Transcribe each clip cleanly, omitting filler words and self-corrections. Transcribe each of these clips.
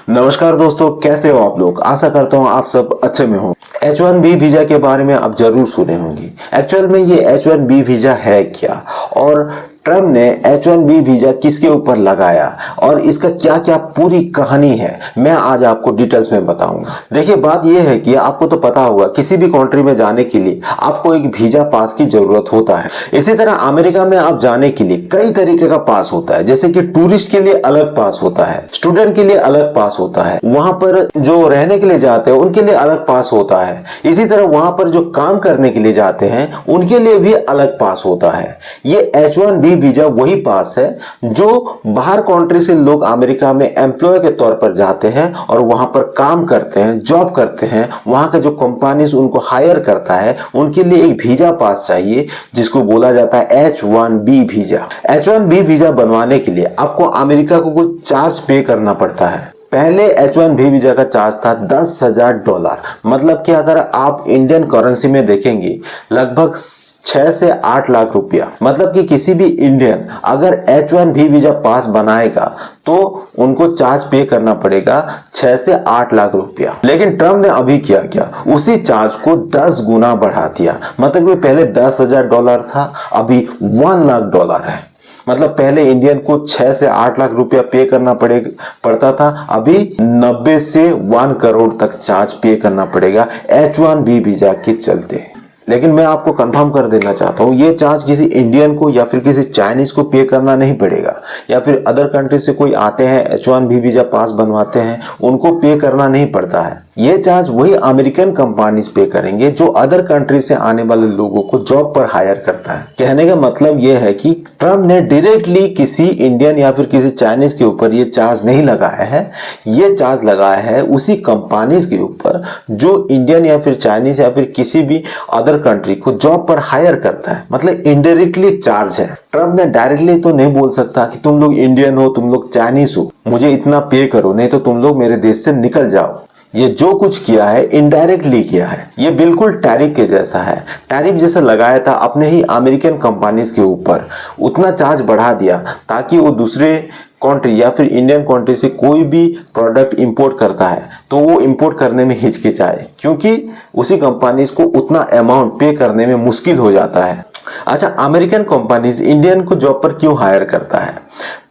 नमस्कार दोस्तों, कैसे हो आप लोग। आशा करता हूँ आप सब अच्छे में हो। H1B वीजा के बारे में आप जरूर सुने होंगे। एक्चुअल में ये H1B वीजा है क्या और ट्रम्प ने H1B वीजा किसके ऊपर लगाया और इसका क्या क्या पूरी कहानी है, मैं आज आपको डिटेल्स में बताऊंगा। देखिए, बात यह है कि आपको तो पता होगा किसी भी कंट्री में जाने के लिए आपको एक वीजा पास की जरूरत होता है। इसी तरह अमेरिका में आप जाने के लिए कई तरीके का पास होता है, जैसे कि टूरिस्ट के लिए अलग पास होता है, स्टूडेंट के लिए अलग पास होता है, वहां पर जो रहने के लिए जाते हैं उनके लिए अलग पास होता है। इसी तरह वहां पर जो काम करने के लिए जाते हैं उनके लिए भी अलग पास होता है। ये H1B वीजा वही पास है जो बाहर कंट्री से लोग अमेरिका में एम्प्लॉय के तौर पर जाते हैं और वहां पर काम करते हैं, जॉब करते हैं। वहां का जो कंपनीज उनको हायर करता है उनके लिए एक वीजा पास चाहिए जिसको बोला जाता है H1B वीजा। H1B वीजा बनवाने के लिए आपको अमेरिका को कुछ चार्ज पे करना पड़ता है। पहले H1B वीजा का चार्ज था $10,000। मतलब कि अगर आप इंडियन करेंसी में देखेंगे लगभग 6 से 8 लाख रुपया। मतलब कि किसी भी इंडियन अगर H1B वीजा पास बनाएगा तो उनको चार्ज पे करना पड़ेगा 6 से 8 लाख रुपया। लेकिन ट्रम्प ने अभी क्या उसी चार्ज को 10 गुना बढ़ा दिया। मतलब कि पहले $10,000 था, अभी $1 लाख है। मतलब पहले इंडियन को 6 से 8 लाख रुपया पे करना पड़ता था, अभी 90 से 1 करोड़ तक चार्ज पे करना पड़ेगा H1B वीजा के चलते। लेकिन मैं आपको कंफर्म कर देना चाहता हूँ, ये चार्ज किसी इंडियन को या फिर किसी चाइनीज को पे करना नहीं पड़ेगा, या फिर अदर कंट्री से कोई आते हैं H1B वीजा पास बनवाते हैं उनको पे करना नहीं पड़ता है। ये चार्ज वही अमेरिकन कंपनीज पे करेंगे जो अदर कंट्री से आने वाले लोगों को जॉब पर हायर करता है। कहने का मतलब ये है कि ट्रम्प ने डायरेक्टली किसी इंडियन या फिर किसी चाइनीज के ऊपर ये चार्ज नहीं लगाया है। ये चार्ज लगाया है उसी कंपनीज के ऊपर जो इंडियन या फिर चाइनीज या फिर किसी भी अदर कंट्री को जॉब पर हायर करता है। मतलब इनडायरेक्टली चार्ज है। ट्रम्प ने डायरेक्टली तो नहीं बोल सकता कि तुम लोग इंडियन हो, तुम लोग चाइनीज हो, मुझे इतना पे करो नहीं तो तुम लोग मेरे देश से निकल जाओ। ये जो कुछ किया है इनडायरेक्टली किया है। ये बिल्कुल टैरिफ के जैसा है। टैरिफ जैसे लगाया था अपने ही अमेरिकन कंपनीज के ऊपर, उतना चार्ज बढ़ा दिया ताकि वो दूसरे कंट्री या फिर इंडियन कंट्री से कोई भी प्रोडक्ट इंपोर्ट करता है तो वो इंपोर्ट करने में हिचकिचाए, क्योंकि उसी कंपनीज को उतना अमाउंट पे करने में मुश्किल हो जाता है। अच्छा, अमेरिकन कंपनीज इंडियन को जॉब पर क्यों हायर करता है?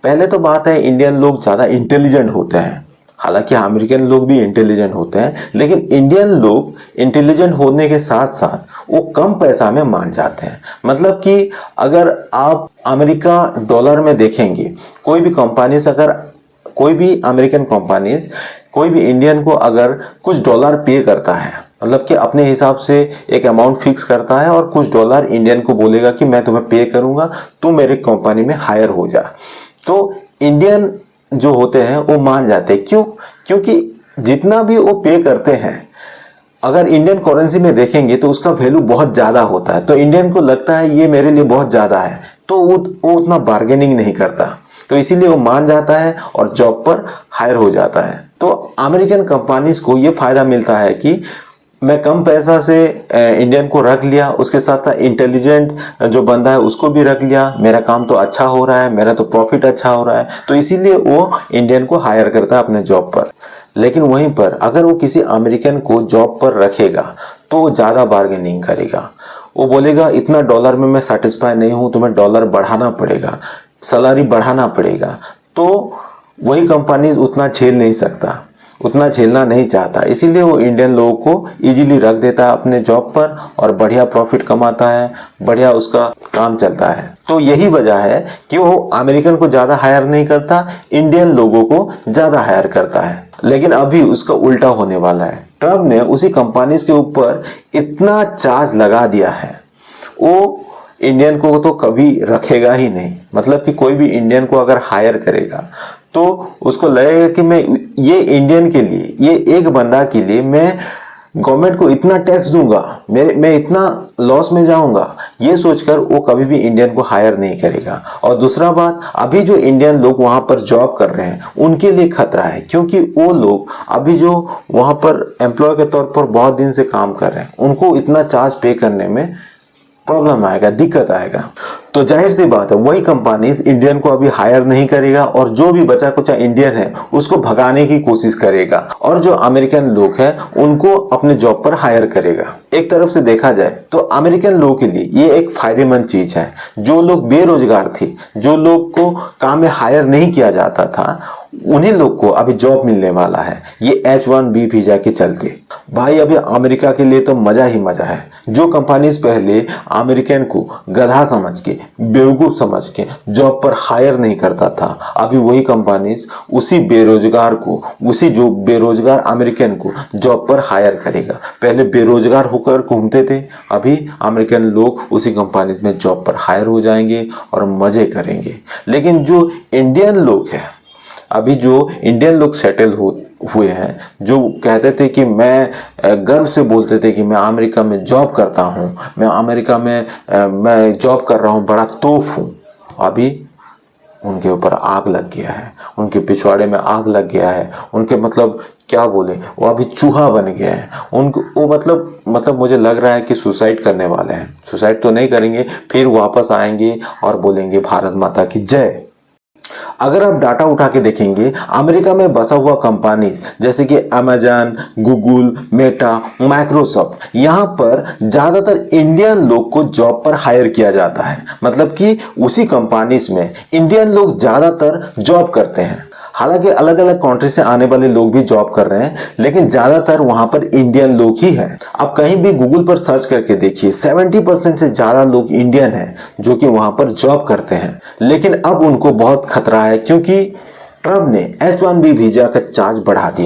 पहले तो बात है इंडियन लोग ज्यादा इंटेलिजेंट होते हैं। हालांकि अमेरिकन लोग भी इंटेलिजेंट होते हैं, लेकिन इंडियन लोग इंटेलिजेंट होने के साथ साथ वो कम पैसा में मान जाते हैं। मतलब कि अगर आप अमेरिका डॉलर में देखेंगे, कोई भी कंपनीज अगर कोई भी अमेरिकन कंपनीज कोई भी इंडियन को अगर कुछ डॉलर पे करता है, मतलब कि अपने हिसाब से एक अमाउंट फिक्स करता है और कुछ डॉलर इंडियन को बोलेगा कि मैं तुम्हें पे करूंगा, तुम मेरे कंपनी में हायर हो जा, तो इंडियन जो होते हैं वो मान जाते हैं। क्यों? क्योंकि जितना भी वो पे करते हैं अगर इंडियन करेंसी में देखेंगे तो उसका वैल्यू बहुत ज्यादा होता है, तो इंडियन को लगता है ये मेरे लिए बहुत ज्यादा है, तो वो उतना बार्गेनिंग नहीं करता, तो इसीलिए वो मान जाता है और जॉब पर हायर हो जाता है। तो अमेरिकन कंपनीज को ये फायदा मिलता है कि मैं कम पैसा से इंडियन को रख लिया, उसके साथ इंटेलिजेंट जो बंदा है उसको भी रख लिया, मेरा काम तो अच्छा हो रहा है, मेरा तो प्रॉफिट अच्छा हो रहा है, तो इसीलिए वो इंडियन को हायर करता है अपने जॉब पर। लेकिन वहीं पर अगर वो किसी अमेरिकन को जॉब पर रखेगा तो वो ज्यादा बार्गेनिंग करेगा। वो बोलेगा इतना डॉलर में मैं सेटिस्फाई नहीं हूं, तुम्हें डॉलर बढ़ाना पड़ेगा, सैलरी बढ़ाना पड़ेगा। तो वही कंपनी उतना झेल नहीं सकता, उतना झेलना नहीं चाहता, इसीलिए वो इंडियन लोगों को इजीली रख देता है अपने जॉब पर और बढ़िया प्रॉफिट कमाता है, बढ़िया उसका काम चलता है। तो यही वजह है कि वो अमेरिकन को ज्यादा हायर नहीं करता, इंडियन लोगों को ज्यादा हायर करता है। लेकिन अभी उसका उल्टा होने वाला है। ट्रम्प ने उसी कंपनीज के ऊपर इतना चार्ज लगा दिया है, वो इंडियन को तो कभी रखेगा ही नहीं। मतलब कि कोई भी इंडियन को अगर हायर करेगा तो उसको लगेगा कि मैं ये इंडियन के लिए, ये एक बंदा के लिए मैं गवर्नमेंट को इतना टैक्स दूंगा, मैं इतना लॉस में जाऊंगा, ये सोचकर वो कभी भी इंडियन को हायर नहीं करेगा। और दूसरा बात, अभी जो इंडियन लोग वहां पर जॉब कर रहे हैं उनके लिए खतरा है, क्योंकि वो लोग अभी जो वहां पर एम्प्लॉय के तौर पर बहुत दिन से काम कर रहे हैं उनको इतना चार्ज पे करने में प्रॉब्लम आएगा, दिक्कत आएगा। तो जाहिर सी बात है वही कंपनीज इंडियन को अभी हायर नहीं करेगा और जो भी बचा कुचा इंडियन है उसको भगाने की कोशिश करेगा और जो अमेरिकन लोग हैं उनको अपने जॉब पर हायर करेगा। एक तरफ से देखा जाए तो अमेरिकन लोगों के लिए ये एक फायदेमंद चीज है। जो लोग बेरोजगार थे, जो लोग को काम में हायर नहीं किया जाता था, उन्हीं लोग को अभी जॉब मिलने वाला है ये H1B वीजा के चलते। भाई अभी अमेरिका के लिए तो मजा ही मजा है। जो कंपनीज पहले अमेरिकन को गधा समझ के, बेवकूफ समझ के जॉब पर हायर नहीं करता था, अभी वही कंपनीज उसी बेरोजगार को, उसी जो बेरोजगार अमेरिकन को जॉब पर हायर करेगा। पहले बेरोजगार होकर घूमते थे, अभी अमेरिकन लोग उसी कंपनीज में जॉब पर हायर हो जाएंगे और मजे करेंगे। लेकिन जो इंडियन लोग हैं, अभी जो इंडियन लोग सेटल हुए हैं, जो कहते थे कि मैं गर्व से बोलते थे कि मैं अमेरिका में जॉब करता हूं, मैं अमेरिका में मैं जॉब कर रहा हूं, बड़ा तोप हूं, अभी उनके ऊपर आग लग गया है, उनके पिछवाड़े में आग लग गया है, उनके मतलब क्या बोले, वो अभी चूहा बन गया है। उनको वो मतलब मुझे लग रहा है कि सुसाइड करने वाले हैं। सुसाइड तो नहीं करेंगे, फिर वापस आएंगे और बोलेंगे भारत माता की जय। अगर आप डाटा उठा के देखेंगे, अमेरिका में बसा हुआ कंपनीज जैसे कि अमेजन, गूगल, मेटा, माइक्रोसॉफ्ट, यहाँ पर ज्यादातर इंडियन लोग को जॉब पर हायर किया जाता है। मतलब कि उसी कंपनीज में इंडियन लोग ज्यादातर जॉब करते हैं। हालांकि अलग अलग कंट्री से आने वाले लोग भी जॉब कर रहे हैं, लेकिन ज्यादातर वहां पर इंडियन लोग ही हैं। आप कहीं भी गूगल पर सर्च करके देखिए, 70% से ज्यादा लोग इंडियन हैं जो कि वहां पर जॉब करते हैं। लेकिन अब उनको बहुत खतरा है क्योंकि ट्रम्प ने H1B वीजा का चार्ज बढ़ा दिया।